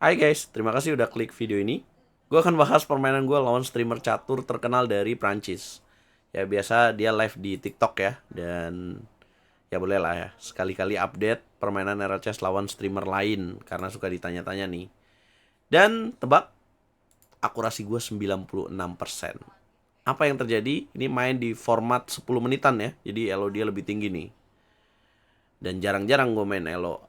Hai guys, terima kasih udah klik video ini. Gue akan bahas permainan gue lawan streamer catur terkenal dari Prancis. Ya biasa dia live di TikTok ya. Dan ya boleh lah ya, sekali-kali update permainan RL Chess lawan streamer lain. Karena suka ditanya-tanya nih. Dan tebak, akurasi gue 96%. Apa yang terjadi? Ini main di format 10 menitan ya. Jadi elo dia lebih tinggi nih. Dan jarang-jarang gue main elo,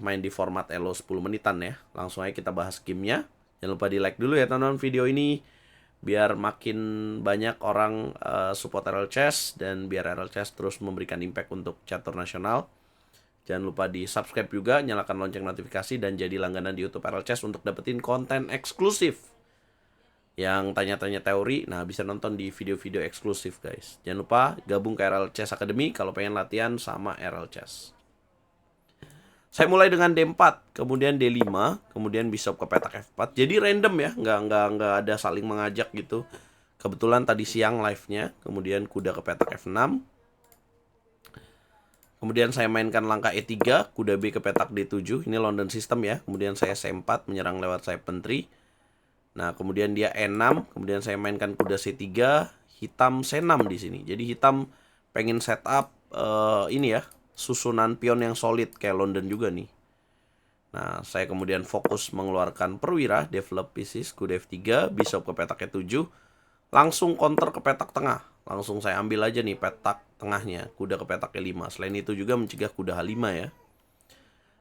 main di format elo 10 menitan ya. Langsung aja kita bahas gamenya. Jangan lupa di like dulu ya teman-teman video ini, biar makin banyak orang support RL Chess, dan biar RL Chess terus memberikan impact untuk catur nasional. Jangan lupa di subscribe juga, nyalakan lonceng notifikasi, dan jadi langganan di YouTube RL Chess untuk dapetin konten eksklusif. Yang tanya-tanya teori, nah bisa nonton di video-video eksklusif guys. Jangan lupa gabung ke RL Chess Academy kalau pengen latihan sama RL Chess. Saya mulai dengan D4, kemudian D5, kemudian bishop ke petak F4. Jadi random ya, nggak ada saling mengajak gitu. Kebetulan tadi siang live-nya, kemudian kuda ke petak F6. Kemudian saya mainkan langkah E3, kuda B ke petak D7. Ini London system ya. Kemudian saya C4 menyerang lewat sayap menteri. Nah, kemudian dia E6, kemudian saya mainkan kuda C3, hitam C6 di sini. Jadi hitam pengen setup ini ya, susunan pion yang solid kayak London juga nih. Nah, saya kemudian fokus mengeluarkan perwira, develop pieces, kuda F3, bishop ke petak E7, langsung counter ke petak tengah. Langsung saya ambil aja nih petak tengahnya, kuda ke petak E5. Selain itu juga mencegah kuda H5 ya.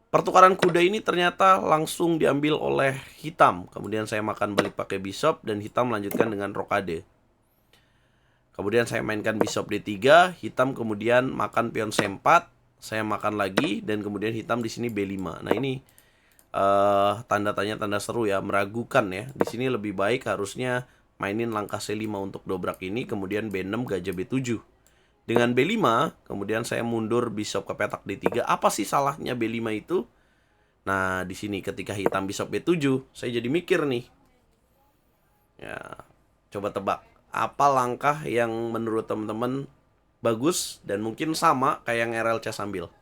Pertukaran kuda ini ternyata langsung diambil oleh hitam. Kemudian saya makan balik pakai bishop, dan hitam melanjutkan dengan rokade. Kemudian saya mainkan bishop D3, hitam kemudian makan pion C4, saya makan lagi, dan kemudian hitam di sini B5. Nah ini tanda tanya, tanda seru ya, meragukan ya. Di sini lebih baik harusnya mainin langkah C5 untuk dobrak ini, kemudian B6 gajah B7. Dengan B5, kemudian saya mundur bishop ke petak D3. Apa sih salahnya B5 itu? Nah, di sini ketika hitam bishop B7, saya jadi mikir nih. Ya, coba tebak. Apa langkah yang menurut teman-teman bagus dan mungkin sama kayak yang RLC sambil?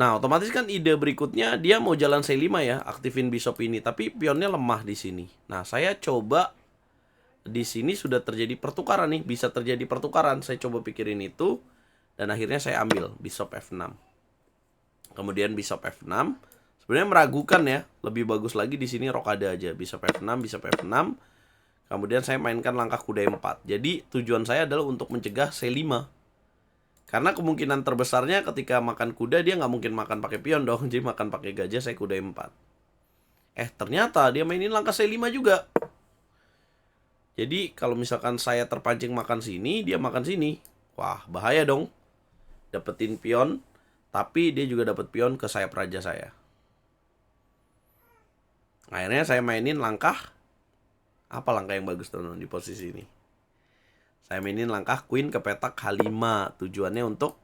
Nah, otomatis kan ide berikutnya dia mau jalan C5 ya, aktifin bishop ini, tapi pionnya lemah di sini. Nah, saya coba di sini sudah terjadi pertukaran nih, bisa terjadi pertukaran. Saya coba pikirin itu, dan akhirnya saya ambil bishop F6. Kemudian bishop F6. Sebenarnya meragukan ya, lebih bagus lagi di sini rokade aja, bishop F6, bishop F6. Kemudian saya mainkan langkah kuda E4. Jadi tujuan saya adalah untuk mencegah C5. Karena kemungkinan terbesarnya ketika makan kuda dia nggak mungkin makan pakai pion dong, jadi makan pakai gajah, saya kuda E4. Ternyata dia mainin langkah C5 juga. Jadi kalau misalkan saya terpancing makan sini, dia makan sini. Wah, bahaya dong. Dapetin pion, tapi dia juga dapat pion ke sayap raja saya. Akhirnya saya mainin langkah, apa langkah yang bagus teman-teman di posisi ini? Saya mainin langkah queen ke petak H5. Tujuannya untuk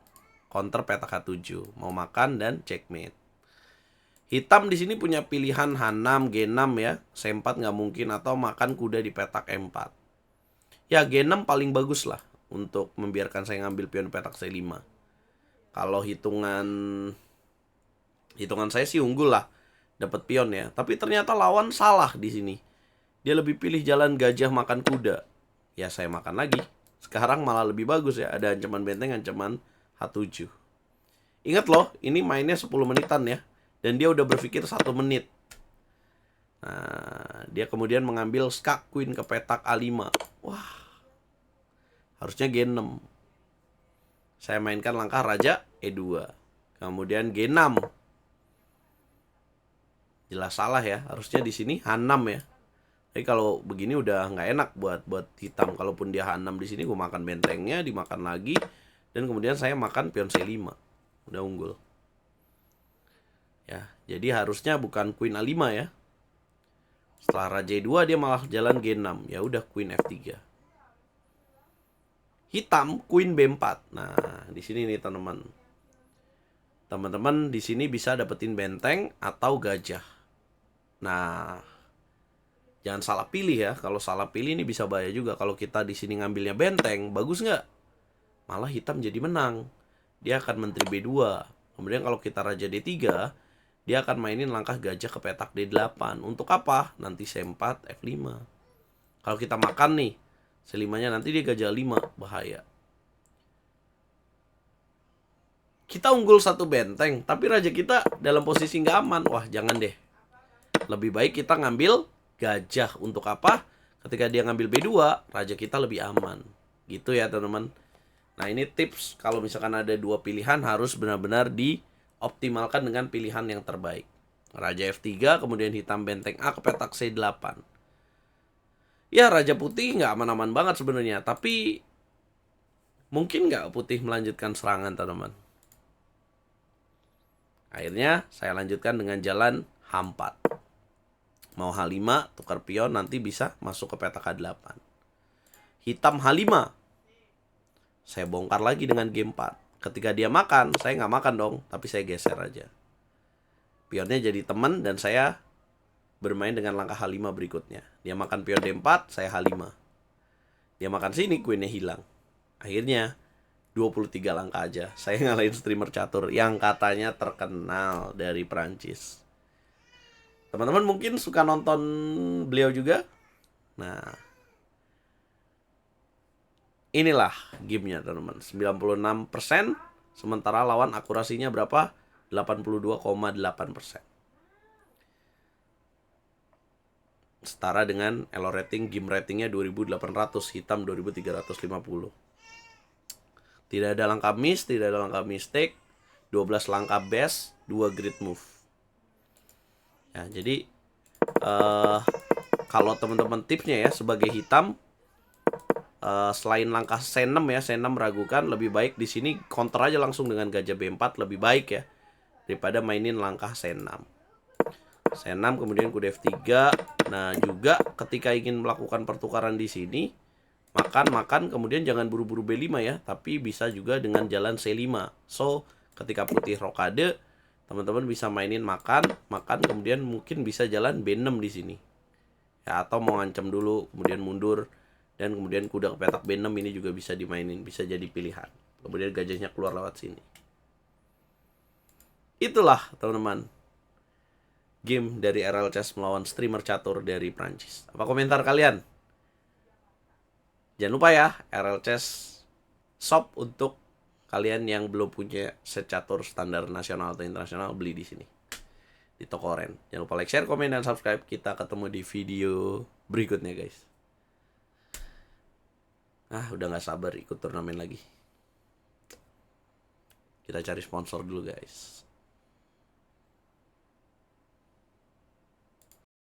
counter petak H7. Mau makan dan checkmate. Hitam di sini punya pilihan H6, G6 ya. C4 nggak mungkin, atau makan kuda di petak E4. Ya G6 paling bagus lah untuk membiarkan saya ngambil pion petak C5. Kalau hitungan saya sih unggul lah, dapat pion ya. Tapi ternyata lawan salah di sini. Dia lebih pilih jalan gajah makan kuda. Ya saya makan lagi. Sekarang malah lebih bagus ya, ada ancaman benteng, ancaman H7. Ingat loh, ini mainnya 10 menitan ya. Dan dia udah berpikir 1 menit. Nah, dia kemudian mengambil skak queen ke petak A5. Wah, harusnya G6. Saya mainkan langkah raja E2. Kemudian G6. Jelas salah ya, harusnya di sini H6 ya. Tapi kalau begini udah nggak enak buat hitam. Kalaupun dia H6 di sini, gue makan bentengnya, dimakan lagi, dan kemudian saya makan pion C5. Udah unggul. Ya, jadi harusnya bukan queen A5 ya. Setelah raja E2 dia malah jalan G6. Ya udah queen F3. Hitam queen B4. Nah, di sini nih teman-teman. Teman-teman di sini bisa dapetin benteng atau gajah. Nah, jangan salah pilih ya. Kalau salah pilih ini bisa bahaya juga. Kalau kita di sini ngambilnya benteng, bagus nggak? Malah hitam jadi menang. Dia akan menteri B2. Kemudian kalau kita raja D3, dia akan mainin langkah gajah ke petak D8. Untuk apa? Nanti C4, F5. Kalau kita makan nih, C5-nya nanti dia gajah 5, bahaya. Kita unggul satu benteng, tapi raja kita dalam posisi nggak aman. Wah, jangan deh. Lebih baik kita ngambil gajah. Untuk apa? Ketika dia ngambil B2, raja kita lebih aman. Gitu ya teman-teman. Nah, ini tips kalau misalkan ada dua pilihan harus benar-benar dioptimalkan dengan pilihan yang terbaik. Raja F3, kemudian hitam benteng A ke petak C8. Ya, raja putih nggak aman-aman banget sebenarnya, tapi mungkin nggak putih melanjutkan serangan teman-teman. Akhirnya saya lanjutkan dengan jalan H4. Mau H5, tukar pion, nanti bisa masuk ke petak H8. Hitam H5. Saya bongkar lagi dengan G4. Ketika dia makan, saya nggak makan dong, tapi saya geser aja. Pionnya jadi teman dan saya bermain dengan langkah H5 berikutnya. Dia makan pion D4, saya H5. Dia makan sini, queennya hilang. Akhirnya 23 langkah aja saya ngalahin streamer catur yang katanya terkenal dari Prancis. Teman-teman mungkin suka nonton beliau juga. Nah, inilah gamenya teman-teman. 96%, sementara lawan akurasinya berapa? 82,8%. Setara dengan elo rating, game ratingnya 2800, hitam 2350. Tidak ada langkah miss, tidak ada langkah mistake. 12 langkah best, 2 grid move. Ya, jadi kalau teman-teman tipsnya ya sebagai hitam, selain langkah C6 ya, C6 ragukan, lebih baik di sini counter aja langsung dengan gajah B4 lebih baik ya daripada mainin langkah C6. C6 kemudian kuda F3. Nah, juga ketika ingin melakukan pertukaran di sini, makan kemudian jangan buru-buru B5 ya, tapi bisa juga dengan jalan C5. So, ketika putih rokade, teman-teman bisa mainin makan kemudian mungkin bisa jalan B6 di sini. Ya, atau mau ngancam dulu kemudian mundur dan kemudian kuda ke petak B6 ini juga bisa dimainin, bisa jadi pilihan. Kemudian gajahnya keluar lewat sini. Itulah teman-teman game dari RL Chess melawan streamer catur dari Prancis. Apa komentar kalian? Jangan lupa ya, RL Chess shop untuk kalian yang belum punya set catur standar nasional atau internasional, beli di sini di toko Oren. Jangan lupa like, share, komen, dan subscribe. Kita ketemu di video berikutnya guys. Udah gak sabar ikut turnamen lagi. Kita cari sponsor dulu guys.